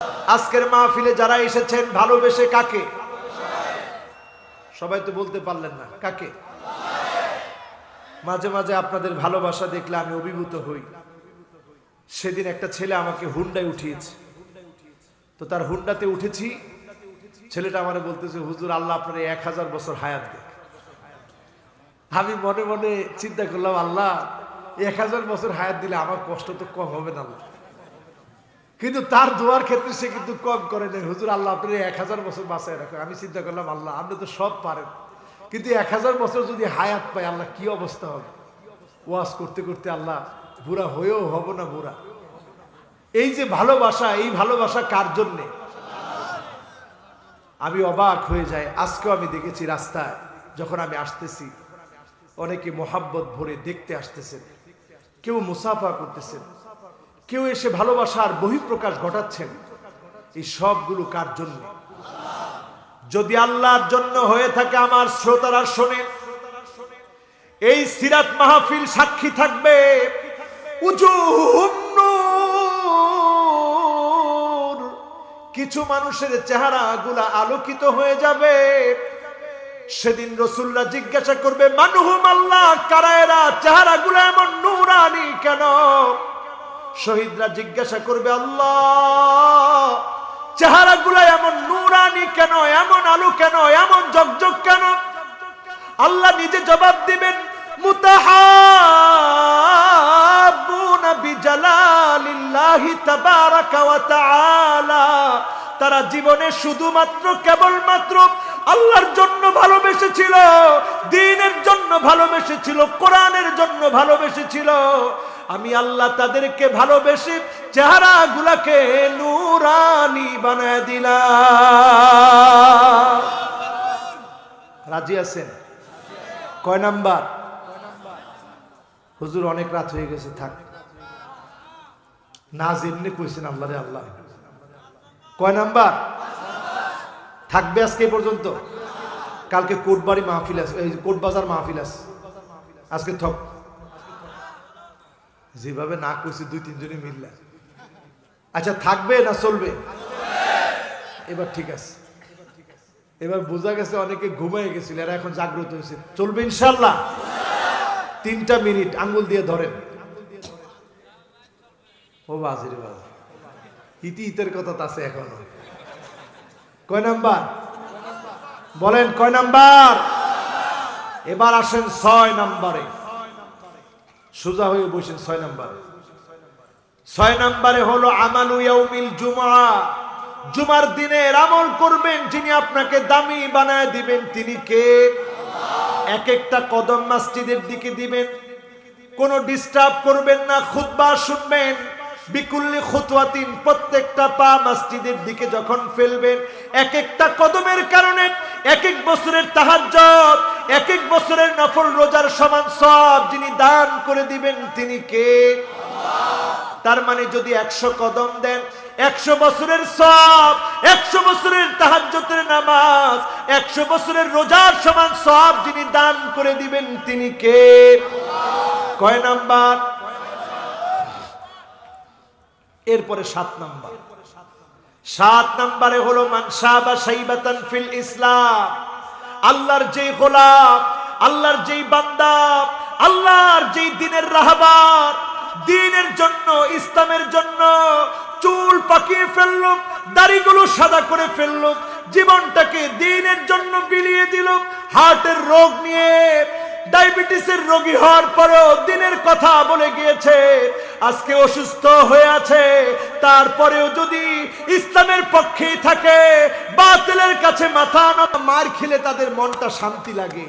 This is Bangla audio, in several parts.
আজকের মাহফিলে যারা এসেছেন ভালোবেসে কাকে? সবাই তো বলতে পারলেন না কাকে। মাঝে মাঝে আপনাদের ভালোবাসা দেখলে আমি অভিভূত হই। সেদিন একটা ছেলে আমাকে হুন্ডায় উঠিয়েছে, তো তার হুন্ডাতে উঠেছি, ছেলেটা আমারে বলতেছে, হুজুর আল্লাহ আপনার 1000 বছর হায়াত দেয়। আমি মনে মনে চিন্তা করলাম, আল্লাহ 1000 বছর হায়াত দিলে আমার কষ্ট তো কম হবে না। কিন্তু তার দোয়ার ক্ষেত্রে সে কিন্তু কম করে নেই, হুজুর আল্লাহ আপনার 1000 বছর বাঁচায় রাখো। আমি চিন্তা করলাম, আল্লাহ আপনি তো সব পারেন, কিন্তু 1000 বছর যদি হায়াত পাই আল্লাহ কি অবস্থা হবে। ওয়াজ করতে করতে আল্লাহ বুড়া হয়েও হব না বুড়া। এই যে ভালোবাসা, এই ভালোবাসা কার জন্যে? আমি অবাক হয়ে যাই। আজকেও আমি দেখেছি রাস্তায় যখন আমি আসতেছি, অনেকে মোহাব্বত ভরে দেখতে আসতেছেন, কেউ মুসাফা করতেছেন, কেউ এসে ভালোবাসার বহিঃপ্রকাশ ঘটাচ্ছেন। এই সবগুলো কার জন্য? যদি আল্লাহর জন্য হয়ে থাকে আমার শ্রোতারা শোনেন, এই সিরাত মাহফিল সাক্ষী থাকবে, উজুহুন নূর, কিছু মানুষের চেহারা গুলা আলোকিত হয়ে যাবে। সেদিন রাসূলুল্লাহ জিজ্ঞাসা করবে, মানহুম আল্লাহ, কারা এরা, চেহারা গুলা এমন নূরানি কেন? শহীদরা জিজ্ঞাসা করবে, আল্লাহ চেহারা গুলা এমন নূরানি কেন, এমন আলো কেন, এমন ঝকঝক কেন? আল্লাহ নিজে জবাব দিবেন, মুতাহাব্বুনা বিজালালিল্লাহি তাবারাকা ওয়া তাআলা, তারা জীবনে শুধুমাত্র কেবলমাত্র আল্লাহর জন্য ভালোবেসেছিল, দ্বীনের জন্য ভালোবেসেছিল, কোরআনের জন্য ভালোবেসেছিল। আমি আল্লাহ তাদেরকে ভালোবেসে চেহারা গুলাকে নূরানি বানায় দিলাম। রাজি আছেন? কয় নাম্বার? হুজুর অনেক রাত হয়ে গেছে, থাক না, যেমনি কইছেন আল্লাহ রে আল্লাহ। কয় নাম্বার? থাকবে আজকে পর্যন্ত। কালকে কোটবাড়ি মাহফিল আছে, এই কোটবাজার মাহফিল আছে, আজকে থক। যেভাবে না কইছি 2-3 জনে মিললা। আচ্ছা থাকবে না চলবে? এবার ঠিক আছে, এবার বোঝা গেছে অনেকে ঘুমায় গেছিল, এরা এখন জাগ্রত হয়েছে। চলবে ইনশাল্লাহ। 3টা মিনিট আঙ্গুল দিয়ে ধরেন। ও বাজিরে বাজ, ইতির কথা আছে এখনো। কয় নাম্বার বলেন? কয় নাম্বার? এবার আসেন 6 নাম্বারে। সোজা হয়ে বসেন 6 নাম্বারে। 6 নাম্বারে হলো আমালু ইয়াউমিল জুমআ, জুমার দিনের আমল করবেন, যিনি আপনাকে দামি বানায় দিবেন তিনি কে? এক একটা কদম মসজিদের দিকে দিবেন, কোনো ডিস্টার্ব করবেন না, খুতবা শুনবেন। বিকুল্লি খুতওয়াতিন, প্রত্যেকটা পা মসজিদের দিকে যখন ফেলবেন, এক একটা কদমের কারণে এক এক বছরের তাহাজ্জুদ, এক এক বছরের নফল রোজার সমান সওয়াব যিনি দান করে দিবেন তিনি কে? তার মানে যদি 100 কদম দেন, 100 বছরের সওয়াব, 100 বছরের তাহাজ্জুদের নামাজ, 100 বছরের রোজার সমান সওয়াব যিনি দান করে দিবেন তিনি কে? কয় নাম্বার? এরপরে 7 নাম্বার। 7 নাম্বারে হলো মান শাবা শাইবাতান ফিল ইসলাম, আল্লাহর যেই গোলাম, আল্লাহর যেই বান্দা, আল্লাহর যেই দ্বীনের রাহবার, দ্বীনের জন্য, ইসলামের জন্য চুল পাকিয়ে ফেলল, দাড়িগুলো সাদা করে ফেলল, জীবনটাকে দ্বীনের জন্য বিলিয়ে দিল, হার্টের রোগ নিয়ে, ডায়াবেটিসের রোগী হওয়ার পরেও দ্বীনের কথা বলে গিয়েছে, আজকে অসুস্থ হয়ে আছে, তারপরেও যদি ইসলামের পক্ষেই থাকে, বাতিলের কাছে মাথা নত, মার খেলে তাদের মনটা শান্তি লাগে।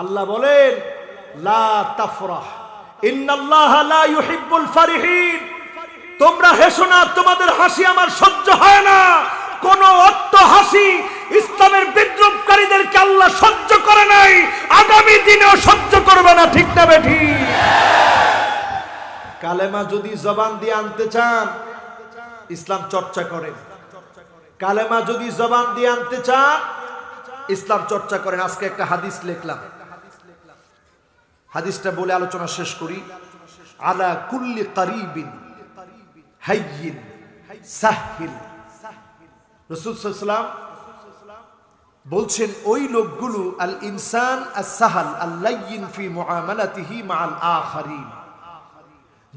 আল্লাহ বলেন, লা তাফরাহ ইন্নাল্লাহা লা ইউহিব্বুল ফারিহিন, তোমরা হেসো না, তোমাদের হাসি আমার সহ্য হয় না। কোন অট্ট হাসি ইসলামের বিদ্রোহকারীদেরকে আল্লাহ সহ্য করে নাই, আগামী দিনেও সহ্য করবে না। ঠিক না বেঠিক? কালেমা যদি জবান দিয়ে আনতে চান, ইসলাম চর্চা করেন। কালেমা যদি জবান দিয়ে আনতে চান, ইসলাম চর্চা করেন। আজকে একটা হাদিস লিখলাম, হাদিসটা বলে আলোচনা শেষ করি। আলা কুল্লি কারিবিন হাইয়িন সাহিল। রাসূল সাল্লাল্লাহু আলাইহি ওয়াসাল্লাম বলছেন ওই লোকগুলো আল ইনসান আস-সাহাল আল-লায়্যিন ফি মুআমালাতিহি মা'আল আখারিন,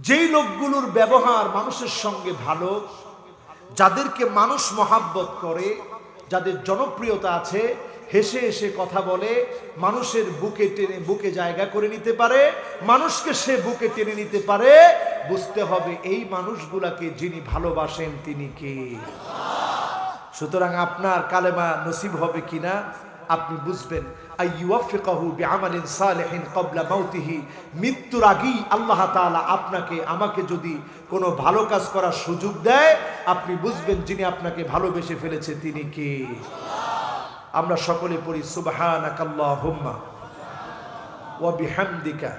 যেই লোকগুলোর ব্যবহার মানুষের সঙ্গে ভালো, যাদেরকে মানুষ মহাব্বত করে, যাদের জনপ্রিয়তা আছে, হেসে হেসে কথা বলে, মানুষের বুকে টেনে বুকে জায়গা করে নিতে পারে, মানুষকে সে বুকে টেনে নিতে পারে, বুঝতে হবে এই মানুষগুলাকে যিনি ভালোবাসেন তিনি কে। সুতরাং আপনার কালেমা নসিব হবে কিনা আপনি বুঝবেন। আইয়ুওয়াফিকাহু বিআমালিন সালিহিন ক্বাবলা মাউতিহি, মৃত্যুর আগেই আল্লাহ তাআলা আপনাকে আমাকে যদি কোনো ভালো কাজ করার সুযোগ দেয়, আপনি বুঝবেন যিনি আপনাকে ভালোবেসে ফেলেছে তিনি কে। আমরা সকলে পড়ি সুবহানাকাল্লাহুম্মা ওয়া বিহামদিকা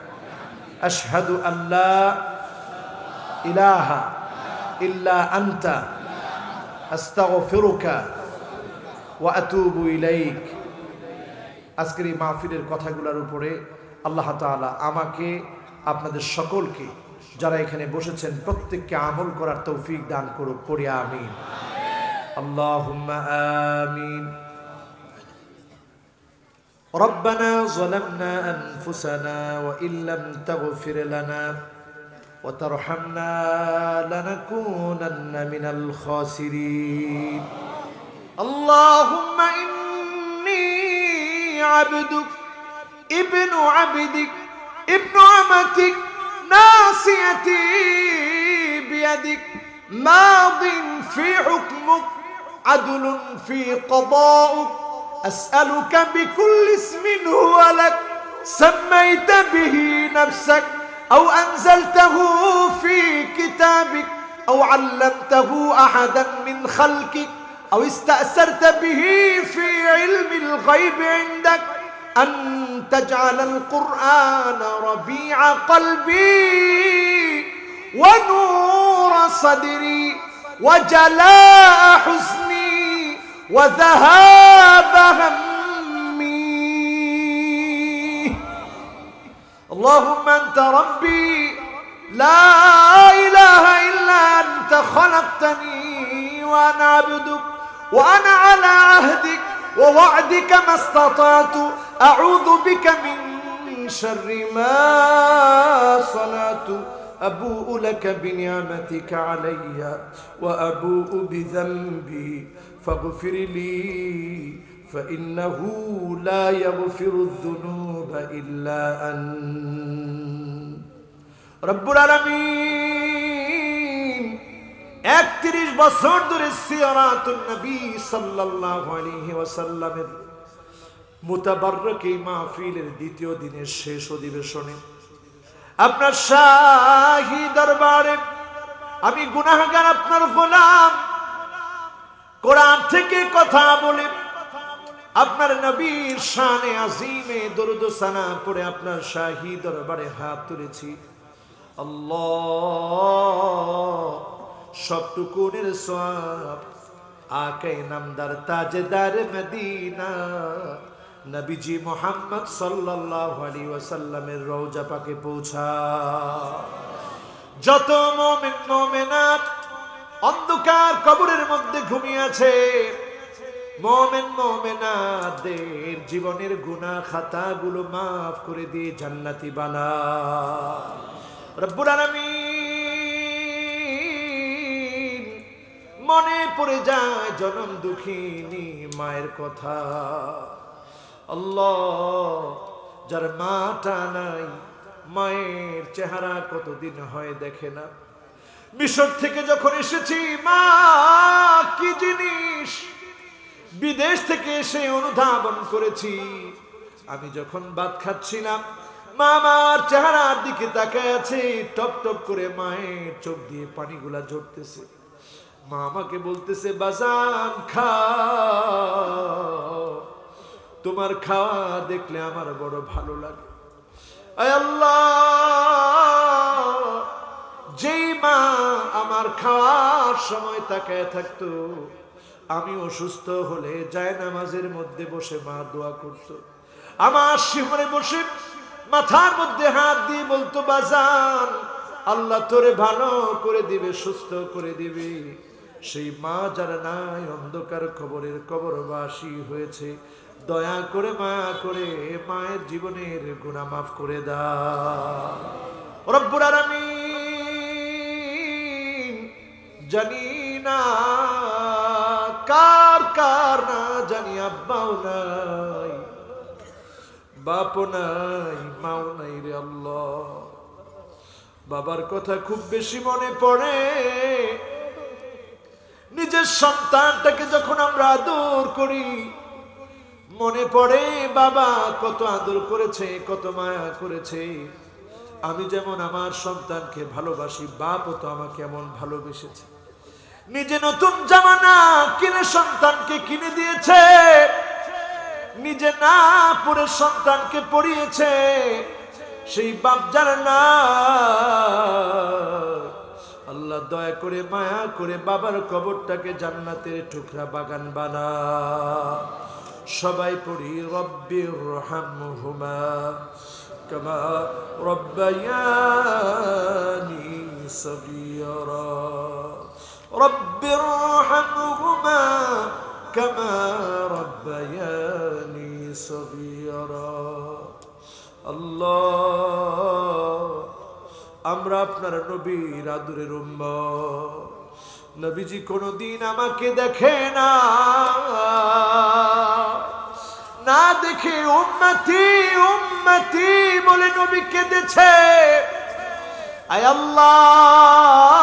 আশহাদু আল্লা ইলাহা ইল্লা আনতা আস্তাগফিরুকা ওয়া আতুবু ইলাইক। আজকের এই মাহফিলের কথাগুলোর উপরে আল্লাহ তাআলা আমাকে আপনাদের সকলকে যারা এখানে বসেছেন প্রত্যেককে আমল করার তৌফিক দান করুক, পড়ি আমিন। আল্লাহুম্মা আমিন। ربنا ظلمنا أنفسنا وإن لم تغفر لنا وترحمنا لنكونن من الخاسرين اللهم إني عبدك ابن عبدك ابن أمتك ناصيتي بيدك ماض في حكمك عدل في قضاؤك أسألك بكل اسم هو لك سميت به نفسك أو أنزلته في كتابك أو علمته أحدا من خلقك أو استأثرت به في علم الغيب عندك أن تجعل القرآن ربيع قلبي ونور صدري وجلاء حزني وذهاب همي اللهم أنت ربي لا إله إلا أنت خلقتني وأنا عبدك وأنا على عهدك ووعدك ما استطعت أعوذ بك من شر ما صنعت أبوء لك بنعمتك علي وأبوء بذنبي فاغفر لي فإنه لا يغفر الذنوب إلا أنت رب العالمين 31 বছর ধরে সিরাতুন নবী সাল্লাল্লাহু আলাইহি ওয়াসাল্লামের মুতাবাররক এই মাহফিলের দ্বিতীয় দিনের শেষ অধিবেশনে আপনার শাহী দরবারে আমি গুনাহগার আপনার গোলাম কোরআন থেকে কথা বলে আপনার নবীর শানে আজিমে দরুদ ও সালাম পড়ে আপনার শাহী দরবারে হাত তুলেছি। আল্লাহ সবটুকুনের সওয়াব আকে নামদার তাজদার মদিনা নবীজি মুহাম্মদ সাল্লাল্লাহু আলাইহি ওয়াসাল্লামের রওজা পাকে পৌঁছা। যত মুমিন মুমিনাত অন্ধকার কবরের মধ্যে ঘুমিয়ে আছে, মুমিন মুমিনাতদের জীবনের গুনাহ খাতাগুলো মাফ করে দিয়ে জান্নাতি বানা। রব্বুল আলামিন মনে পড়ে যায় জনম দুঃখিনী মায়ের কথা। আল্লাহ যার মাটা নাই, মায়ের চেহারা কতদিন হয় দেখে না। মিশর থেকে যখন এসেছি মা কি জিনিস বিদেশ থেকে এসে অনুধাবন করেছি। আমি যখন ভাত খাচ্ছিলাম মা আমার চেহারার দিকে তাকায় আছে, টপ টপ করে মায়ের চোখ দিয়ে পানিগুলা ঝরতেছে। মা আমাকে বলতেছে বাজান খাও, তোমার খাওয়া দেখলে আমার বড় ভালো লাগে। আয় আল্লাহ, যেই মা আমার খাওয়ার সময় তাকায় থাকতো, আমি অসুস্থ হলে জায়নামাজের মধ্যে বসে মা দোয়া করত। আমার শিহরে বসে মাথার মধ্যে হাত দিয়ে বলতো বাজান আল্লাহ তোরে ভালো করে দিবে, সুস্থ করে দিবে। সেই মা যারা নাই অন্ধকার কবরের কবরবাসী হয়েছে, দয়া করে মায়া করে মায়ের জীবনের গুনাহ মাফ করে দাও রব্বুল আলামিন। জানি না কার কার না জানি আব্বাও নাই, বাপও নাই, মাও নাই রে আল্লাহ। বাবার কথা খুব বেশি মনে পড়ে। নিজের সন্তানটাকে যখন আমরা আদর করি, মনে পড়ে বাবা কত আদর করেছে, কত মায়া করেছে। আমি যেমন আমার সন্তানকে ভালোবাসি, বাপও তো আমাকে এমন ভালোবেসেছে। নিজে নতুন জামা না কিনে সন্তানকে কিনে দিয়েছে, নিজে না পরে সন্তানকে পরিয়েছে। সেই বাপ যারা না, আল্লাহ দয়া করে মায়া করে বাবার কবরটাকে জান্নাতের টুকরা বাগান বানা। সবাই পড়ি রব্বির রহমহুমা কামা রব্বায়ানি সগীরা, রব্বির রহমহুমা কামা রব্বায়ানি সগীরা। আল্লাহ, আমরা আপনার নবীর আদরের উম্মত। নবীজি কোনদিন আমাকে দেখে না, না দেখে উম্মতি উম্মতি বলে নবী কেঁদেছে। আয় আল্লাহ,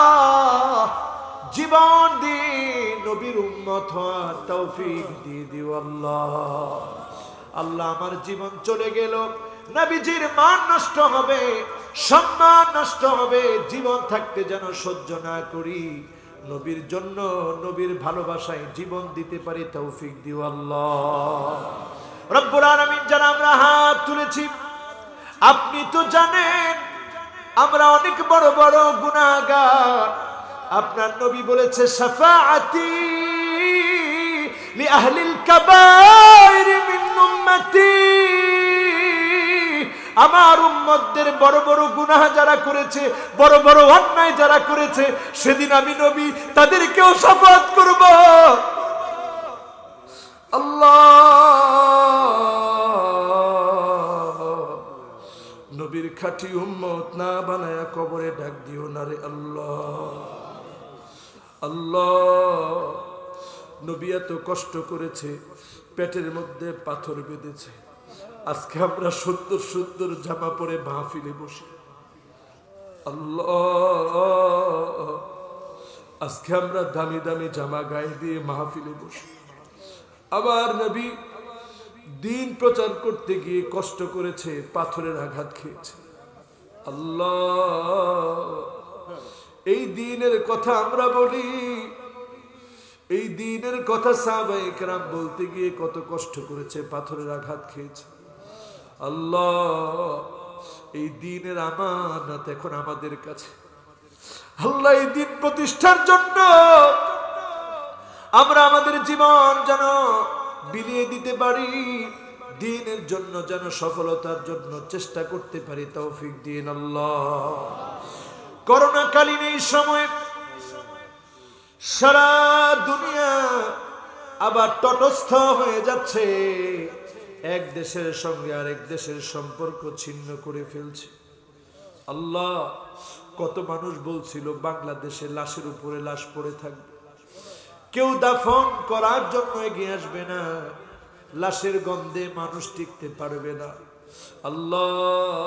জীবন দিন নবীর উম্মত হওয়ার তৌফিক দিয়ে দিও আল্লাহ। আল্লাহ, আমার জীবন চলে গেল, নবীজির মান নষ্ট হবে, সম্মান নষ্ট হবে। জীবন থাকতে যেন সহ্য না করি, নবীর জন্য নবীর ভালোবাসায় জীবন দিতে পারি তৌফিক দিও আল্লাহ। রব্বুল আলামিন, যারা আমরা হাত তুলেছি, আপনি তো জানেন আমরা অনেক বড় বড় গুনাহগার। আপনার নবী বলেছে শাফাআতি লি আহলিল কাবাইর মিন উম্মতি। আমার উম্মতদের বড় বড় গুনাহ যারা করেছে, বড় বড় অন্যায় যারা করেছে, সেদিন আমি নবী তাদেরকেও শাফাআত করব। আল্লাহ, নবীর খাঁটি উম্মত না বানায়া কবরে ডাক দিও না রে আল্লাহ। আল্লাহ, নবী এত কষ্ট করেছে, পেটের মধ্যে পাথর বেঁধেছে। আজকে আমরা সুন্দর সুন্দর জামা পরে মাহফিলে বসি। আল্লাহ, আজকে আমরা দামি দামি জামা গায়ে দিয়ে মাহফিলে বসি। আবার নবী দিন প্রচার করতে গিয়ে কষ্ট করেছে, পাথরের আঘাত খেয়েছে। আল্লাহ, এই দিনের কথা আমরা বলি, এই দিনের কথা সাহাবায়ে কেরাম বলতে গিয়ে কত কষ্ট করেছে, পাথরের আঘাত খেয়েছে। আল্লাহ, এই দিনের আমানত এখন আমাদের কাছে। আল্লাহ, এই দিন প্রতিষ্ঠার জন্য আমরা আমাদের জীবন যেন বিলিয়ে দিতে পারি, দিনের জন্য যেন সফলতার জন্য চেষ্টা করতে পারি, তৌফিক দিন আল্লাহ। করোনাকালীন এই সময় সারা দুনিয়া আবার তটস্থ হয়ে যাচ্ছে, এক দেশের সঙ্গে আরেক দেশের সম্পর্ক ছিন্ন করে ফেলছে। আল্লাহ, কত মানুষ বলছিল বাংলাদেশে লাশের উপরে লাশ পড়ে থাকবে, কেউ দাফন করার জন্য এগিয়ে আসবে না, লাশের গন্ধে মানুষ টিকতে পারবে না। আল্লাহ,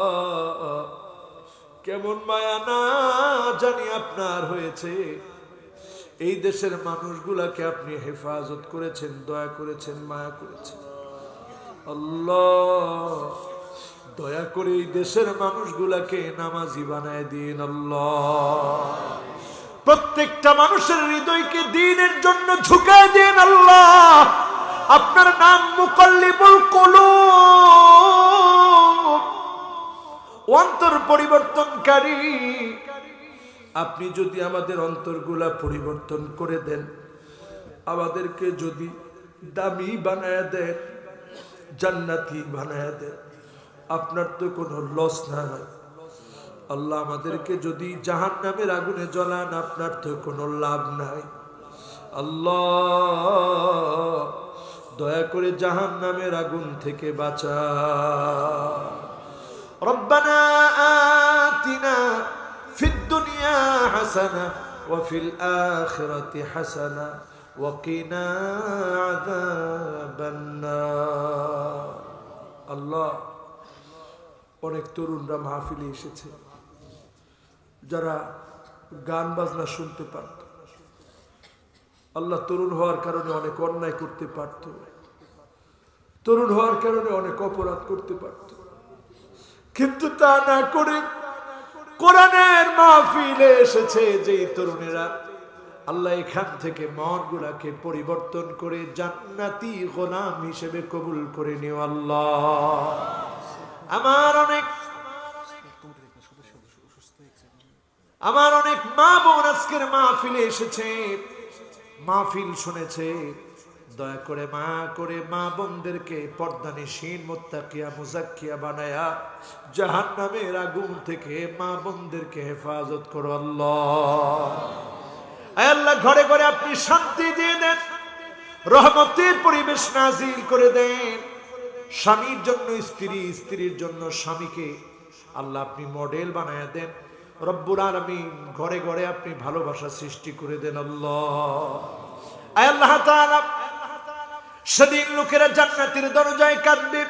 কেমন মায়া না জানি আপনার হয়েছে। এই দেশের মানুষগুলাকে আপনি হেফাজত করেছেন, দয়া করেছেন, মায়া করেছেন। আল্লাহ, দয়া করে এই দেশের মানুষগুলাকে নামাজি বানায় দিন আল্লাহ। প্রত্যেকটা মানুষের হৃদয়কে দ্বীনের জন্য ঝুঁকায় দিন আল্লাহ। আপনার নাম মুকাল্লিবুল কুলুব, অন্তর পরিবর্তনকারী। আপনি যদি আমাদের অন্তরগুলা পরিবর্তন করে দেন, আমাদেরকে যদি দামি বানায় দেন, জান্নাতি বানায় দেন, আপনার তো কোনো লস নাই। আল্লাহ, আমাদেরকে যদি জাহান্নামের আগুনে জ্বলান, আপনার তো কোনো লাভ নাই। আল্লাহ দয়া করে জাহান্নামের আগুন থেকে বাঁচা। রব্বানা আতিনা ফিদ দুনিয়া হাসানা ওয়া ফিল আখিরাতি হাসানা ওয়া কিনা আযাবান নার। আল্লাহ, অনেক তরুণরা মাহফিলে এসেছে যারা গান বাজনা শুনতে পারত। আল্লাহ, তরুণ হওয়ার কারণে অনেক অন্যায় করতে পারত, তরুণ হওয়ার কারণে অনেক অপরাধ করতে পারত, কিন্তু তা না করে কোরআনের মাহফিলে এসেছে যে তরুণেরা, আল্লাহ এখান থেকে মনগুলাকে পরিবর্তন করে জান্নাতি গোলাম হিসেবে কবুল করে নিও। আল্লাহ, আমার অনেক মা বোন আজকের মাহফিলে এসেছে, মাহফিল শুনেছে, দয়া করে মা বোনদেরকে পর্দানিশীন মুত্তাকিয়া মুজাক্কিয়া বানায়া জাহান্নামের আগুন থেকে মা বোনদেরকে হেফাজত করো। আল্লাহ, আয় আল্লাহ, ঘরে ঘরে আপনি শান্তি দিয়ে দেন, রহমতের পরিবেশ নাজিল করে দেন। স্বামীর জন্য স্ত্রী, স্ত্রীর জন্য স্বামীকে আল্লাহ আপনি মডেল বানায়া দেন। রব্বুল আলামিন, ঘরে ঘরে আপনি ভালোবাসা সৃষ্টি করে দেন। আল্লাহ, আয় আল্লাহ তাআলা, সেদিন লোকেরা জান্নাতের দরজায় কাঁদবে।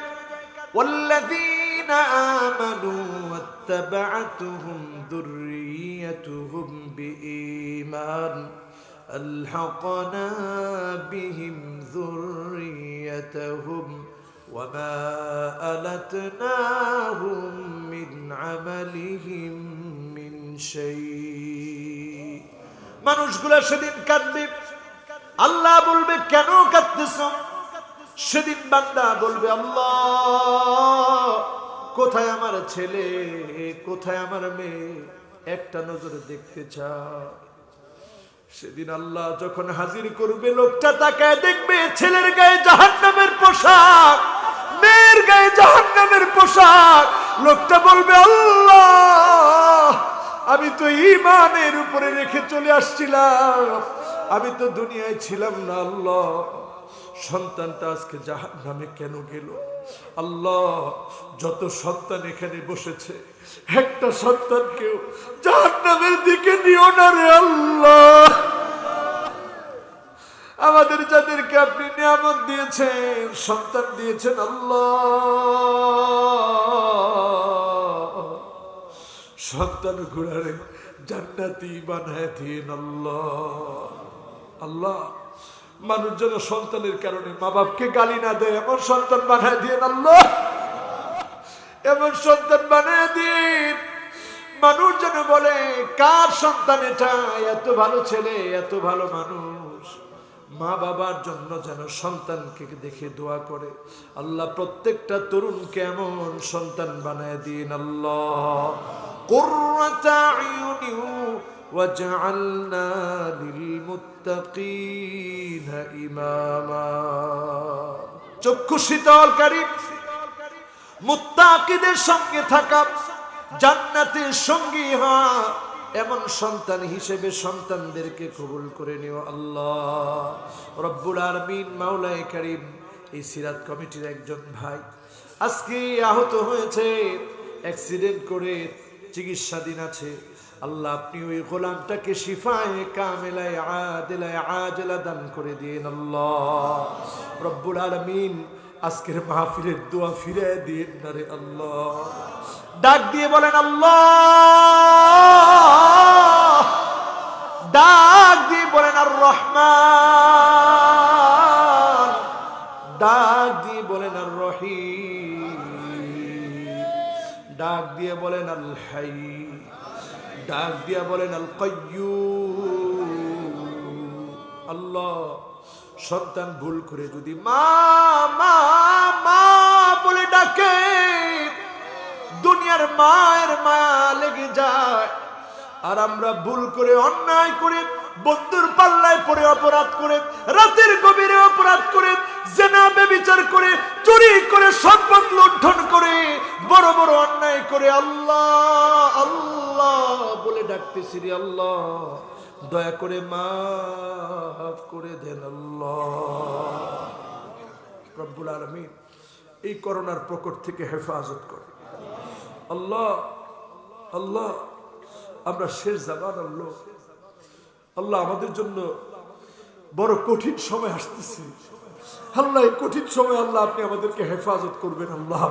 ওয়াল্লাযীনা আমানু ওয়াত্তাবা'তুহুম যুররিয়্যাতুহুম বিঈমান আলহাকনা বিহিম যুররিয়্যাতাহুম ওয়ামা আলাতনাহুম মিন আমালিহিম মিন শাই। মানুষগুলা সেদিন কাঁদবে, আল্লাহ বলবে কেন কাঁদতেছ? সেদিন বান্দা বলবে, আল্লাহ কোথায় আমার ছেলে, কোথায় আমার মেয়ে, একটা নজরে দেখতে চায়। সেদিন আল্লাহ যখন হাজির করবে, লোকটা তাকায় দেখবে ছেলের গায়ে জাহান্নামের পোশাক, মেয়ের গায়ে জাহান্নামের পোশাক। লোকটা বলবে, আল্লাহ আমি তো ঈমানের উপরে রেখে চলে আসছিলাম, আমি তো দুনিয়ায় ছিলাম না। আল্লাহ, সন্তানটা আজকে জাহান্নামে কেন গেল? আল্লাহ, যত সন্তান এখানে বসেছে, একটা সন্তানকেও জাহান্নামের দিকে নিও না রে আল্লাহ। আমাদের যাদেরকে আপনি নিয়ামত দিয়েছেন, সন্তান দিয়েছেন, আল্লাহ সন্তান গুলারে জান্নাতি বানায় দিন। আল্লাহ, মানুষ যেন সন্তানের কারণে মা বাপকে গালি না দেয়, এমন সন্তান বানায় দিন। আল্লাহ, এমন সন্তান বানায় দিন, মানুষ যেন বলে কার সন্তান এটা, এত ভালো ছেলে, এত ভালো মানুষ। মা বাবার জন্য যেন সন্তানকে দেখে দোয়া করে। আল্লাহ, প্রত্যেকটা তরুণকে এমন সন্তান বানায় দিন। আল্লাহ, কুররাতা আয়ুনি ওয়াজআলনা লিলমুত্তাকিনা ইমামা। চক্ষু শীতলকারী মুত্তাকিদের সঙ্গে থাকা, জান্নাতের সঙ্গী হওয়া, এমন সন্তান হিসেবে সন্তানদেরকে কবুল করে নিও। আল্লাহ রব্বুল আলামিন, মাওলায়ে কারীম, এই সিরাত কমিটির একজন ভাই আজকে আহত হয়েছে, অ্যাক্সিডেন্ট করে চিকিৎসাধীন আছে। আল্লাহ, আপনি ওই গোলামটাকে শিফায়ে কামিলায়ে আদিলায়ে আজলা দান করে দিন। আল্লাহ রব্বুল আলামিন, আজকের মাহফিলের দোয়া ফিরে দিন না রে আল্লাহ। ডাক দিয়ে বলেন আল্লাহ, ডাক দিয়ে বলেন আর রহমান, ডাক দিয়ে বলেন আর রহিম, ডাক দিয়ে বলেন আল হাই, ডাক দিয়া বলেন আল কাইয়্যুম। আল্লাহ, সন্তান ভুল করে যদি মা মা মা বলে ডাকে, দুনিয়ার মায়ের মায়া লেগে যায়। আর আমরা ভুল করে, অন্যায় করে, বন্ধুর পাল্লায় পড়ে অপরাধ করে, রাতের গভীরে অপরাধ করে, জেনা ব্যভিচার করে, চুরি করে, সম্পদ লুণ্ঠন করে, বড় বড় অন্যায় করে আল্লাহ আল্লাহ বলে ডাকতেছি রে আল্লাহ, দয়া করে মাফ করে দেন আল্লাহ। রব্বুল আলামিন এই করোনার প্রকট থেকে হেফাজত করে আল্লাহ। আল্লাহ আমরা শেষ জামানার লোক আল্লাহ, আমাদের জন্য বড় কঠিন সময় আসতেছে আল্লাহ। এই কঠিন সময় আল্লাহ আপনি আমাদেরকে হেফাজত করবেন আল্লাহ।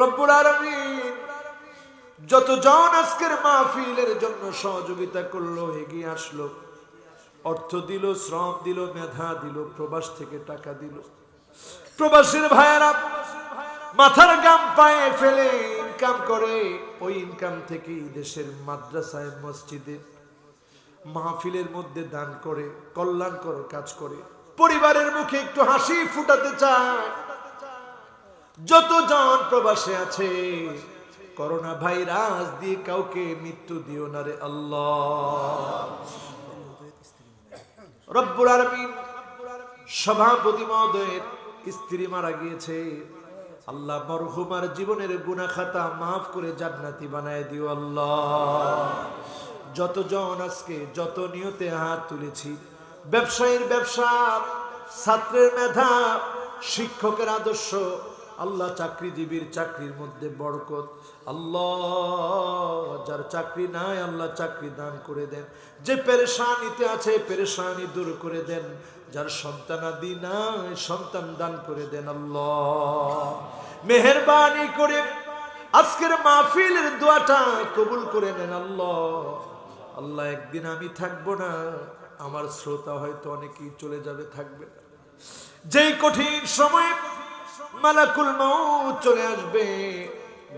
রব্বুল আলামিন যতজন আজকের মাহফিলের জন্য সহযোগিতা করলো, এগিয়ে আসলো, অর্থ দিল, শ্রম দিল, মেধা দিল, প্রবাস থেকে টাকা দিল, প্রবাসীর ভাইয়েরা মাথার গাম পায়ে ফেলে ইনকাম করে, ওই ইনকাম থেকেই দেশের মাদ্রাসায়, মসজিদে, মাহফিলের মধ্যে দান করে, কল্যাণকর কাজ করে, পরিবারের মুখে একটু হাসি ফুটাতে চায়। যতজন প্রবাসে আছে, করোনা ভাইরাস দিয়ে কাউকে মৃত্যু দিও না রে আল্লাহ। রব্বুল আলামিন সভাপতি মহোদয়ের স্ত্রী মারা গিয়েছে আল্লাহ, মরহুমার জীবনের গুনাহ খাতা মাফ করে জান্নাতি বানায় দিও আল্লাহ। যতজন আজকে যত নিয়তে হাত তুলেছি, ব্যবসায়ীর ব্যবসা, ছাত্রের মেধা, শিক্ষকের আদর্শ আল্লাহ, চাকরিজীবীর চাকরির মধ্যে বরকত আল্লাহ। যার চাকরি নাই আল্লাহ চাকরি দান করে দেন, যে পেরেশানিতে আছে পেরেশানি দূর করে দেন, যার সন্তানাদি নাই সন্তান দান করে দেন আল্লাহ। মেহেরবানি করে আজকের মাহফিলের দোয়াটা কবুল করে নেন আল্লাহ। আল্লাহ একদিন আমি থাকবো না, আমার শ্রোতা হয়তো অনেকেই চলে যাবে, থাকবে না। যেই কঠিন সময় মালাকুল মউত চলে আসবে,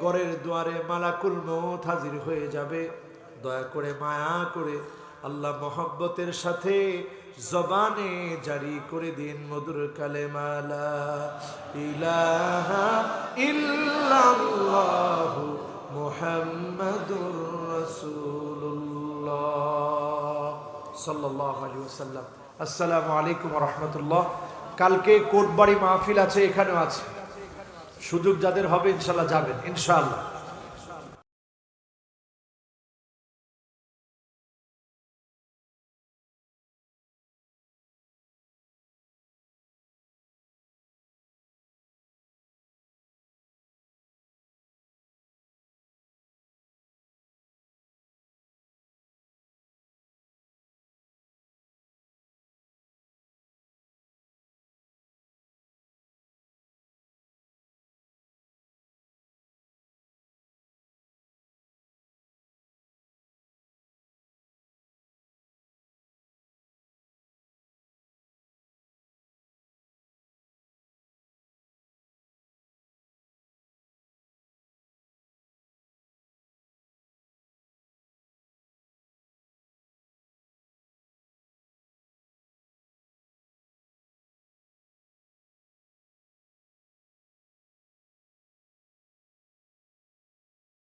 ঘরের দুয়ারে মালাকুল মউত হাজির হয়ে যাবে, দয়া করে মায়া করে আল্লাহ মহব্বতের সাথে জবানে জারি করে দিন মধুর কালেমা লা ইলাহা ইল্লাল্লাহু মুহাম্মাদুর রাসূলুল্লাহ সাল্লাল্লাহু আলাইহি ওয়াসাল্লাম। আসসালামু আলাইকুম ওয়া রাহমাতুল্লাহ। কালকে কোটবাড়ি মাহফিল আছে, এখানেও আছে, সুযোগ যাদের হবে ইনশাআল্লাহ যাবেন ইনশাআল্লাহ।